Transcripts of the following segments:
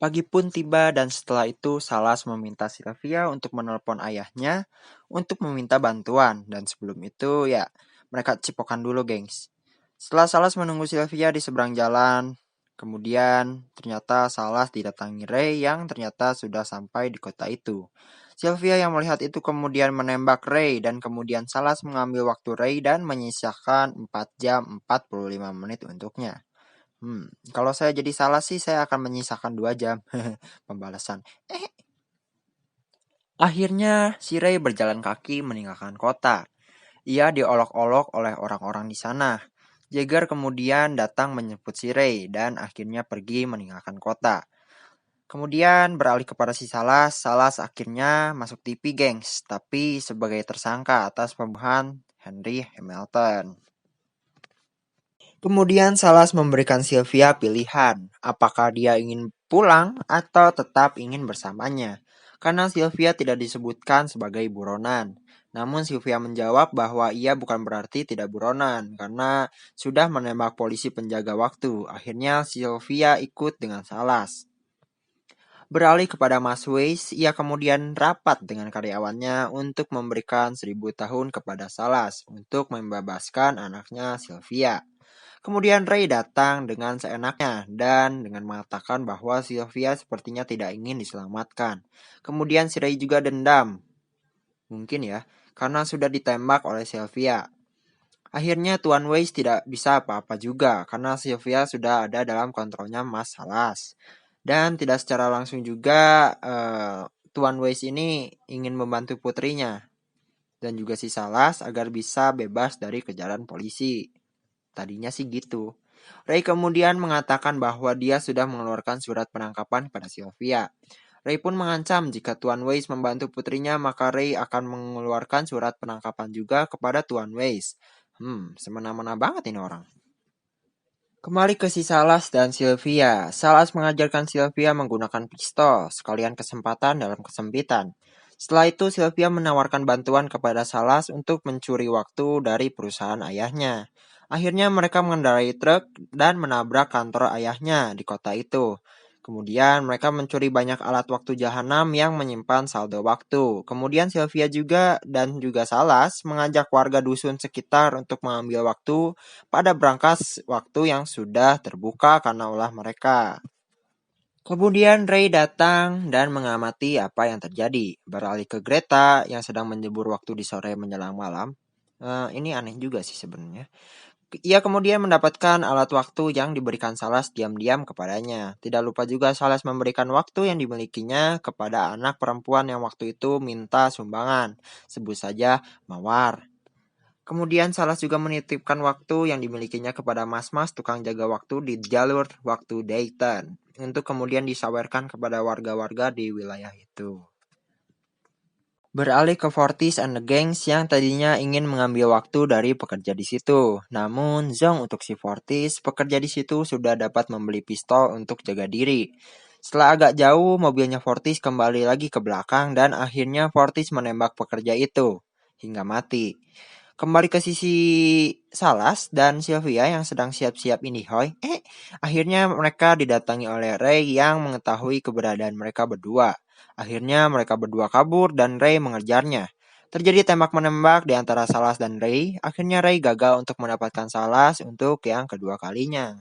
Pagi pun tiba dan setelah itu Salas meminta Sylvia untuk menelpon ayahnya untuk meminta bantuan. Dan sebelum itu ya mereka cipokan dulu gengs. Setelah Salas menunggu Sylvia di seberang jalan, kemudian ternyata Salas didatangi Ray yang ternyata sudah sampai di kota itu. Sylvia yang melihat itu kemudian menembak Ray dan kemudian Salas mengambil waktu Ray dan menyisakan 4 jam 45 menit untuknya. Kalau saya jadi salah sih saya akan menyisakan 2 jam pembalasan. Eh, Akhirnya si Ray berjalan kaki meninggalkan kota. Ia diolok-olok oleh orang-orang di sana. Jagger kemudian datang menjemput si Ray dan akhirnya pergi meninggalkan kota. Kemudian beralih kepada si Salas, Salas akhirnya masuk TV gengs, tapi sebagai tersangka atas pembunuhan Henry Hamilton. Kemudian Salas memberikan Sylvia pilihan, apakah dia ingin pulang atau tetap ingin bersamanya. Karena Sylvia tidak disebutkan sebagai buronan. Namun Sylvia menjawab bahwa ia bukan berarti tidak buronan, karena sudah menembak polisi penjaga waktu. Akhirnya Sylvia ikut dengan Salas. Beralih kepada Mas Weiss, ia kemudian rapat dengan karyawannya untuk memberikan 1.000 tahun kepada Salas untuk membebaskan anaknya Sylvia. Kemudian Ray datang dengan seenaknya dan dengan mengatakan bahwa Sylvia sepertinya tidak ingin diselamatkan. Kemudian si Ray juga dendam, mungkin ya, karena sudah ditembak oleh Sylvia. Akhirnya Tuan Weiss tidak bisa apa-apa juga karena Sylvia sudah ada dalam kontrolnya Mas Salas. Dan tidak secara langsung juga Tuan Weiss ini ingin membantu putrinya dan juga si Salas agar bisa bebas dari kejaran polisi. Tadinya sih gitu. Ray kemudian mengatakan bahwa dia sudah mengeluarkan surat penangkapan pada Sylvia. Ray pun mengancam jika Tuan Weiss membantu putrinya maka Ray akan mengeluarkan surat penangkapan juga kepada Tuan Weiss. Semena-mena banget ini orang. Kembali ke si Salas dan Sylvia. Salas mengajarkan Sylvia menggunakan pistol, sekalian kesempatan dalam kesempitan. Setelah itu Sylvia menawarkan bantuan kepada Salas untuk mencuri waktu dari perusahaan ayahnya. Akhirnya mereka mengendarai truk dan menabrak kantor ayahnya di kota itu. Kemudian mereka mencuri banyak alat waktu jahanam yang menyimpan saldo waktu. Kemudian Sylvia juga dan juga Salas mengajak warga dusun sekitar untuk mengambil waktu pada brankas waktu yang sudah terbuka karena ulah mereka. Kemudian Ray datang dan mengamati apa yang terjadi. Beralih ke Greta yang sedang menjemur waktu di sore menjelang malam. Ini aneh juga sih sebenarnya. Ia kemudian mendapatkan alat waktu yang diberikan Salas diam-diam kepadanya. Tidak lupa juga Salas memberikan waktu yang dimilikinya kepada anak perempuan yang waktu itu minta sumbangan. Sebut saja Mawar. Kemudian Salas juga menitipkan waktu yang dimilikinya kepada mas-mas tukang jaga waktu di jalur waktu Dayton untuk kemudian disawerkan kepada warga-warga di wilayah itu. Beralih ke Fortis and the Gangs yang tadinya ingin mengambil waktu dari pekerja di situ. Namun, zong untuk si Fortis, pekerja di situ sudah dapat membeli pistol untuk jaga diri. Setelah agak jauh, mobilnya Fortis kembali lagi ke belakang dan akhirnya Fortis menembak pekerja itu hingga mati. Kembali ke sisi Salas dan Sylvia yang sedang siap-siap indihoy. Akhirnya mereka didatangi oleh Ray yang mengetahui keberadaan mereka berdua. Akhirnya mereka berdua kabur dan Ray mengejarnya. Terjadi tembak-menembak di antara Salas dan Ray. Akhirnya Ray gagal untuk mendapatkan Salas untuk yang kedua kalinya.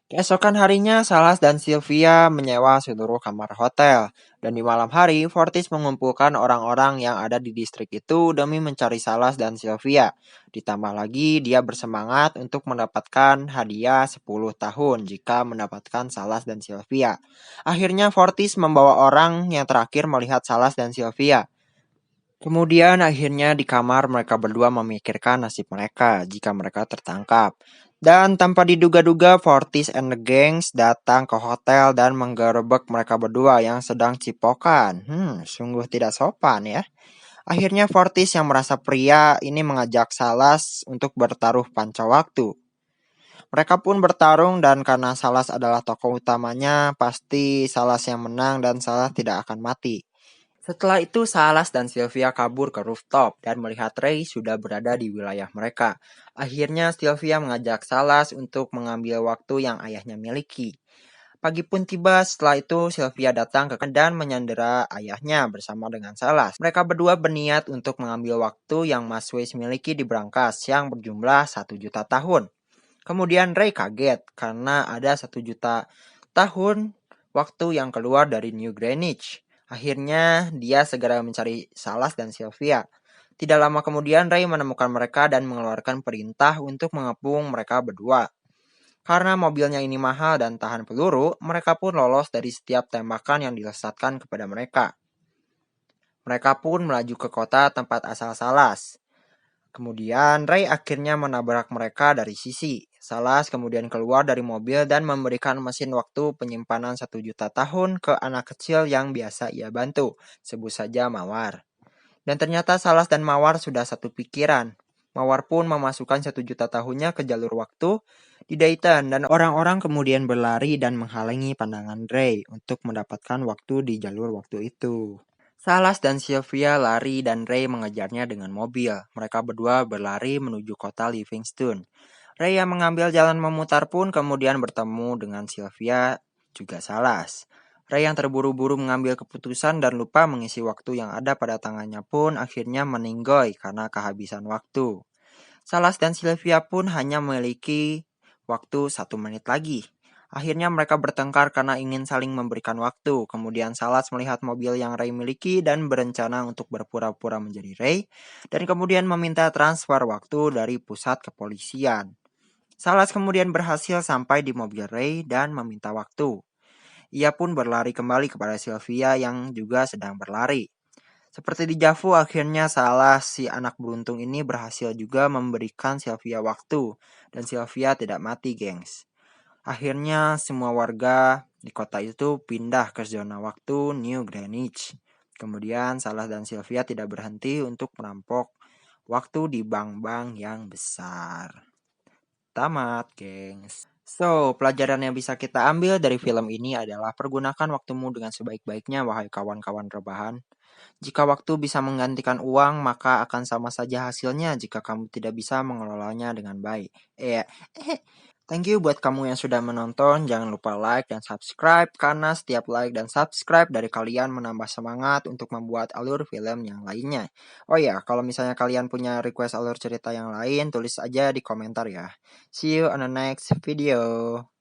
Keesokan harinya, Salas dan Sylvia menyewa seluruh kamar hotel. Dan di malam hari, Fortis mengumpulkan orang-orang yang ada di distrik itu demi mencari Salas dan Sylvia. Ditambah lagi, dia bersemangat untuk mendapatkan hadiah 10 tahun jika mendapatkan Salas dan Sylvia. Akhirnya Fortis membawa orang yang terakhir melihat Salas dan Sylvia. Kemudian akhirnya di kamar mereka berdua memikirkan nasib mereka jika mereka tertangkap. Dan tanpa diduga-duga Fortis and the Gangs datang ke hotel dan menggerebek mereka berdua yang sedang cipokan. Sungguh tidak sopan ya. Akhirnya Fortis yang merasa pria ini mengajak Salas untuk bertaruh panca waktu. Mereka pun bertarung dan karena Salas adalah tokoh utamanya, pasti Salas yang menang dan Salas tidak akan mati. Setelah itu Salas dan Sylvia kabur ke rooftop dan melihat Ray sudah berada di wilayah mereka. Akhirnya Sylvia mengajak Salas untuk mengambil waktu yang ayahnya miliki. Pagi pun tiba, setelah itu Sylvia datang ke dan menyandera ayahnya bersama dengan Salas. Mereka berdua berniat untuk mengambil waktu yang Mas Weiss miliki di brankas yang berjumlah 1 juta tahun. Kemudian Ray kaget karena ada 1 juta tahun waktu yang keluar dari New Greenwich. Akhirnya dia segera mencari Salas dan Sylvia. Tidak lama kemudian Ray menemukan mereka dan mengeluarkan perintah untuk mengepung mereka berdua. Karena mobilnya ini mahal dan tahan peluru, mereka pun lolos dari setiap tembakan yang dilesatkan kepada mereka. Mereka pun melaju ke kota tempat asal Salas. Kemudian Ray akhirnya menabrak mereka dari sisi. Salas kemudian keluar dari mobil dan memberikan mesin waktu penyimpanan 1 juta tahun ke anak kecil yang biasa ia bantu, sebut saja Mawar. Dan ternyata Salas dan Mawar sudah satu pikiran. Mawar pun memasukkan 1 juta tahunnya ke jalur waktu di Dayton dan orang-orang kemudian berlari dan menghalangi pandangan Ray untuk mendapatkan waktu di jalur waktu itu. Salas dan Sylvia lari dan Ray mengejarnya dengan mobil. Mereka berdua berlari menuju kota Livingston. Ray yang mengambil jalan memutar pun kemudian bertemu dengan Sylvia juga Salas. Ray yang terburu-buru mengambil keputusan dan lupa mengisi waktu yang ada pada tangannya pun akhirnya meninggoy karena kehabisan waktu. Salas dan Sylvia pun hanya memiliki waktu 1 menit lagi. Akhirnya mereka bertengkar karena ingin saling memberikan waktu. Kemudian Salas melihat mobil yang Ray miliki dan berencana untuk berpura-pura menjadi Ray. Dan kemudian meminta transfer waktu dari pusat kepolisian. Salas kemudian berhasil sampai di mobil Ray dan meminta waktu. Ia pun berlari kembali kepada Sylvia yang juga sedang berlari. Seperti di Javu, akhirnya Salas si anak beruntung ini berhasil juga memberikan Sylvia waktu. Dan Sylvia tidak mati, gengs. Akhirnya semua warga di kota itu pindah ke zona waktu New Greenwich. Kemudian Salah dan Sylvia tidak berhenti untuk merampok waktu di bank-bank yang besar. Tamat, gengs. So, pelajaran yang bisa kita ambil dari film ini adalah pergunakan waktumu dengan sebaik-baiknya, wahai kawan-kawan rebahan. Jika waktu bisa menggantikan uang, maka akan sama saja hasilnya jika kamu tidak bisa mengelolanya dengan baik. Thank you buat kamu yang sudah menonton. Jangan lupa like dan subscribe karena setiap like dan subscribe dari kalian menambah semangat untuk membuat alur film yang lainnya. Oh ya, kalau misalnya kalian punya request alur cerita yang lain, tulis aja di komentar ya. See you on the next video.